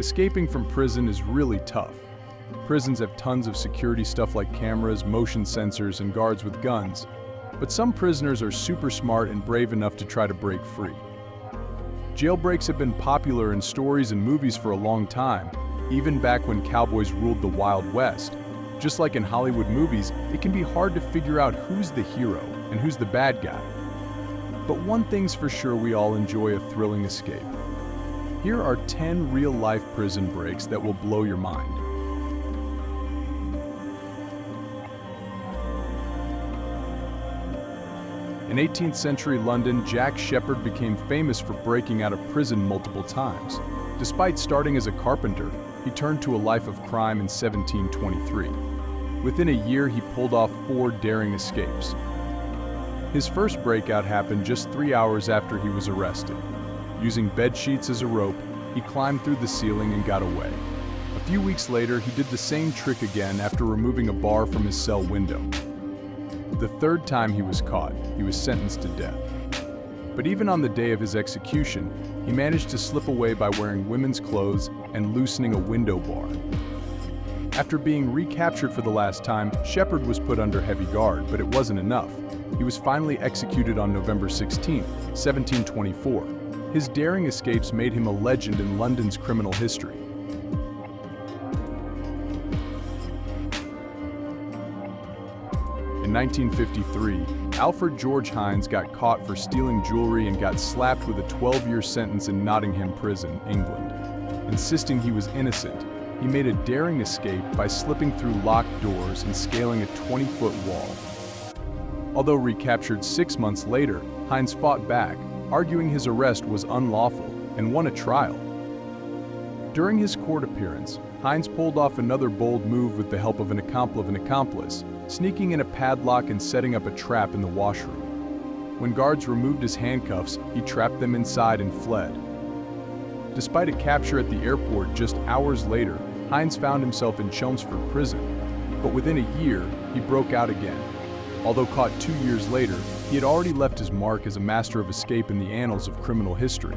Escaping from prison is really tough. Prisons have tons of security stuff like cameras, motion sensors, and guards with guns. But some prisoners are super smart and brave enough to try to break free. Jailbreaks have been popular in stories and movies for a long time, even back when cowboys ruled the Wild West. Just like in Hollywood movies, it can be hard to figure out who's the hero and who's the bad guy. But one thing's for sure, we all enjoy a thrilling escape. Here are 10 real-life prison breaks that will blow your mind. In 18th century London, Jack Sheppard became famous for breaking out of prison multiple times. Despite starting as a carpenter, he turned to a life of crime in 1723. Within a year, he pulled off 4 daring escapes. His first breakout happened just 3 hours after he was arrested. Using bed sheets as a rope, he climbed through the ceiling and got away. A few weeks later, he did the same trick again after removing a bar from his cell window. The third time he was caught, he was sentenced to death. But even on the day of his execution, he managed to slip away by wearing women's clothes and loosening a window bar. After being recaptured for the last time, Sheppard was put under heavy guard, but it wasn't enough. He was finally executed on November 16, 1724. His daring escapes made him a legend in London's criminal history. In 1953, Alfred George Hines got caught for stealing jewelry and got slapped with a 12-year sentence in Nottingham Prison, England. Insisting he was innocent, he made a daring escape by slipping through locked doors and scaling a 20-foot wall. Although recaptured 6 months later, Hines fought back, arguing his arrest was unlawful, and won a trial. During his court appearance, Hines pulled off another bold move with the help of an accomplice, sneaking in a padlock and setting up a trap in the washroom. When guards removed his handcuffs, he trapped them inside and fled. Despite a capture at the airport just hours later, Hines found himself in Chelmsford Prison. But within a year, he broke out again. Although caught 2 years later, he had already left his mark as a master of escape in the annals of criminal history.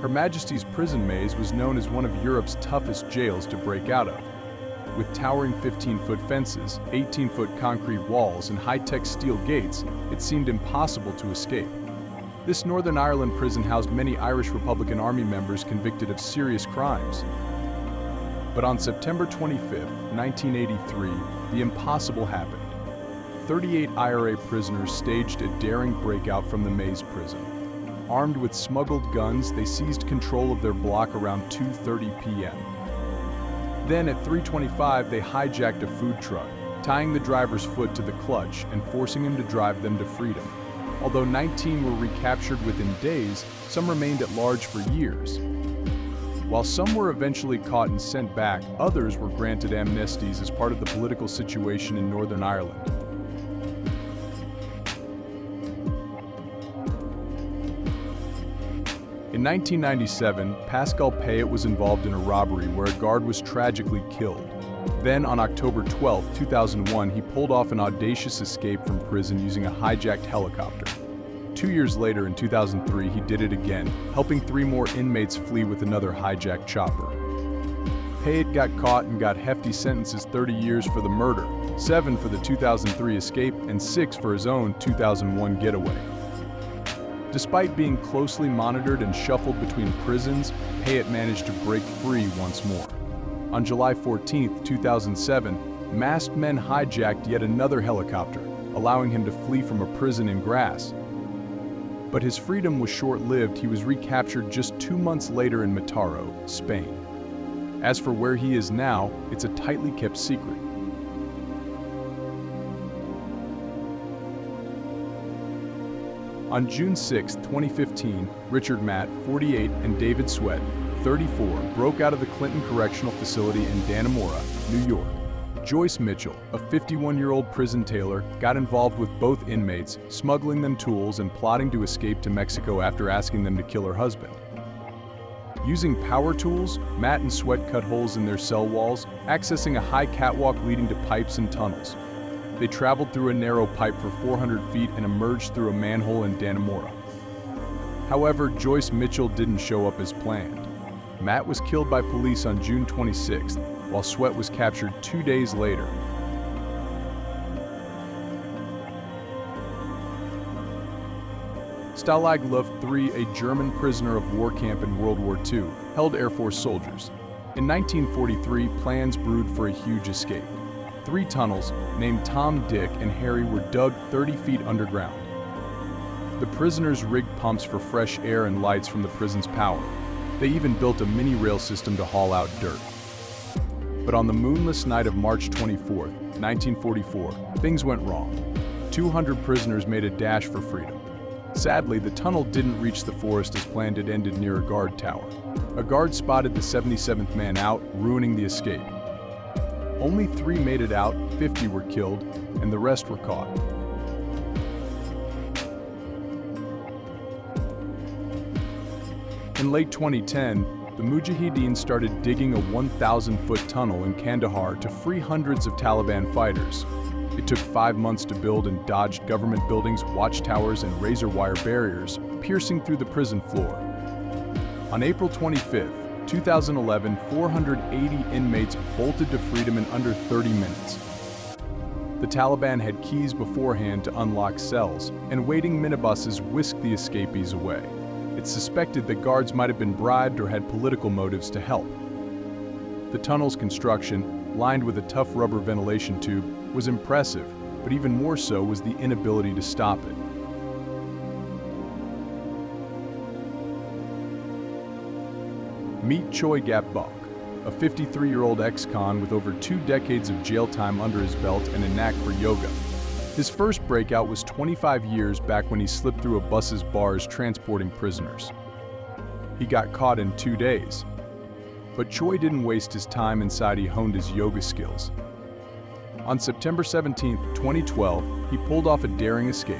Her Majesty's Prison Maze was known as one of Europe's toughest jails to break out of. With towering 15-foot fences, 18-foot concrete walls, and high-tech steel gates, it seemed impossible to escape. This Northern Ireland prison housed many Irish Republican Army members convicted of serious crimes. But on September 25, 1983, the impossible happened. 38 IRA prisoners staged a daring breakout from the Maze prison. Armed with smuggled guns, they seized control of their block around 2:30 p.m. Then at 3:25, they hijacked a food truck, tying the driver's foot to the clutch and forcing him to drive them to freedom. Although 19 were recaptured within days, some remained at large for years. While some were eventually caught and sent back, others were granted amnesties as part of the political situation in Northern Ireland. In 1997, Pascal Payet was involved in a robbery where a guard was tragically killed. Then, on October 12, 2001, he pulled off an audacious escape from prison using a hijacked helicopter. 2 years later, in 2003, he did it again, helping 3 more inmates flee with another hijacked chopper. Payet got caught and got hefty sentences: 30 years for the murder, 7 for the 2003 escape, and 6 for his own 2001 getaway. Despite being closely monitored and shuffled between prisons, Payet managed to break free once more. On July 14, 2007, masked men hijacked yet another helicopter, allowing him to flee from a prison in Grasse. But his freedom was short-lived. He was recaptured just 2 months later in Mataró, Spain. As for where he is now, it's a tightly kept secret. On June 6, 2015, Richard Matt, 48, and David Sweat, 34, broke out of the Clinton Correctional Facility in Dannemora, New York. Joyce Mitchell, a 51-year-old prison tailor, got involved with both inmates, smuggling them tools and plotting to escape to Mexico after asking them to kill her husband. Using power tools, Matt and Sweat cut holes in their cell walls, accessing a high catwalk leading to pipes and tunnels. They traveled through a narrow pipe for 400 feet and emerged through a manhole in Dannemora. However, Joyce Mitchell didn't show up as planned. Matt was killed by police on June 26th, while Sweat was captured 2 days later. Stalag Luft III, a German prisoner of war camp in World War II, held Air Force soldiers. In 1943, plans brewed for a huge escape. 3 tunnels, named Tom, Dick, and Harry, were dug 30 feet underground. The prisoners rigged pumps for fresh air and lights from the prison's power. They even built a mini rail system to haul out dirt. But on the moonless night of March 24, 1944, things went wrong. 200 prisoners made a dash for freedom. Sadly, the tunnel didn't reach the forest as planned. It ended near a guard tower. A guard spotted the 77th man out, ruining the escape. Only 3 made it out, 50 were killed, and the rest were caught. In late 2010, the Mujahideen started digging a 1,000-foot tunnel in Kandahar to free hundreds of Taliban fighters. It took 5 months to build and dodged government buildings, watchtowers, and razor wire barriers, piercing through the prison floor. On April 25, 2011, 480 inmates bolted to freedom in under 30 minutes. The Taliban had keys beforehand to unlock cells, and waiting minibuses whisked the escapees away. It's suspected that guards might have been bribed or had political motives to help. The tunnel's construction, lined with a tough rubber ventilation tube, was impressive, but even more so was the inability to stop it. Meet Choi Gap-bok, a 53-year-old ex-con with over 2 decades of jail time under his belt and a knack for yoga. His first breakout was 25 years back when he slipped through a bus's bars transporting prisoners. He got caught in 2 days. But Choi didn't waste his time inside. He honed his yoga skills. On September 17, 2012, he pulled off a daring escape.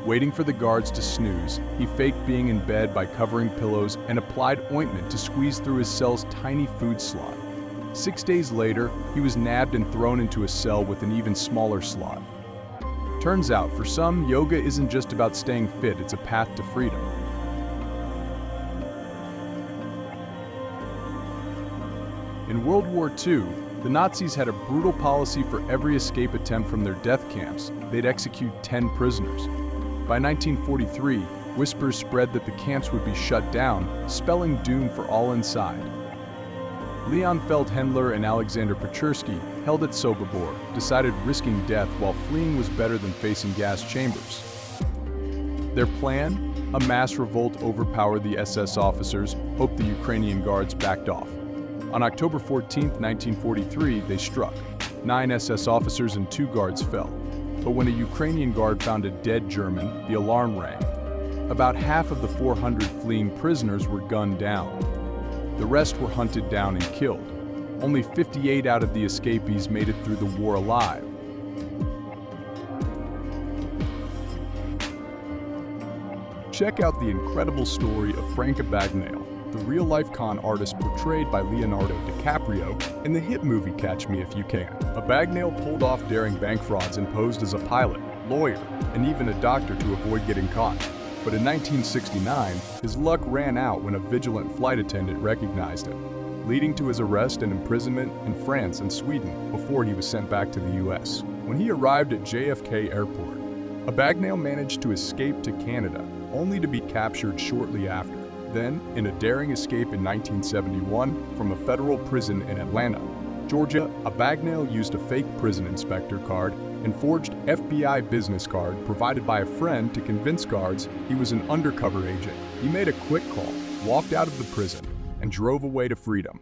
Waiting for the guards to snooze, he faked being in bed by covering pillows and applied ointment to squeeze through his cell's tiny food slot. 6 days later, he was nabbed and thrown into a cell with an even smaller slot. Turns out, for some, yoga isn't just about staying fit, it's a path to freedom. In World War II, the Nazis had a brutal policy for every escape attempt from their death camps. They'd execute 10 prisoners. By 1943, whispers spread that the camps would be shut down, spelling doom for all inside. Leon Feldhendler and Alexander Pechersky, held at Sobibor, decided risking death while fleeing was better than facing gas chambers. Their plan? A mass revolt overpowered the SS officers, hoped the Ukrainian guards backed off. On October 14, 1943, they struck. 9 SS officers and 2 guards fell. But when a Ukrainian guard found a dead German, the alarm rang. About half of the 400 fleeing prisoners were gunned down. The rest were hunted down and killed. Only 58 out of the escapees made it through the war alive. Check out the incredible story of Frank Abagnale, the real-life con artist portrayed by Leonardo DiCaprio in the hit movie Catch Me If You Can. Abagnale pulled off daring bank frauds and posed as a pilot, lawyer, and even a doctor to avoid getting caught. But in 1969, his luck ran out when a vigilant flight attendant recognized him, leading to his arrest and imprisonment in France and Sweden before he was sent back to the US. When he arrived at JFK Airport, Abagnale managed to escape to Canada, only to be captured shortly after. Then, in a daring escape in 1971 from a federal prison in Atlanta, Georgia, Abagnale used a fake prison inspector card and forged FBI business card provided by a friend to convince guards he was an undercover agent. He made a quick call, walked out of the prison, and drove away to freedom.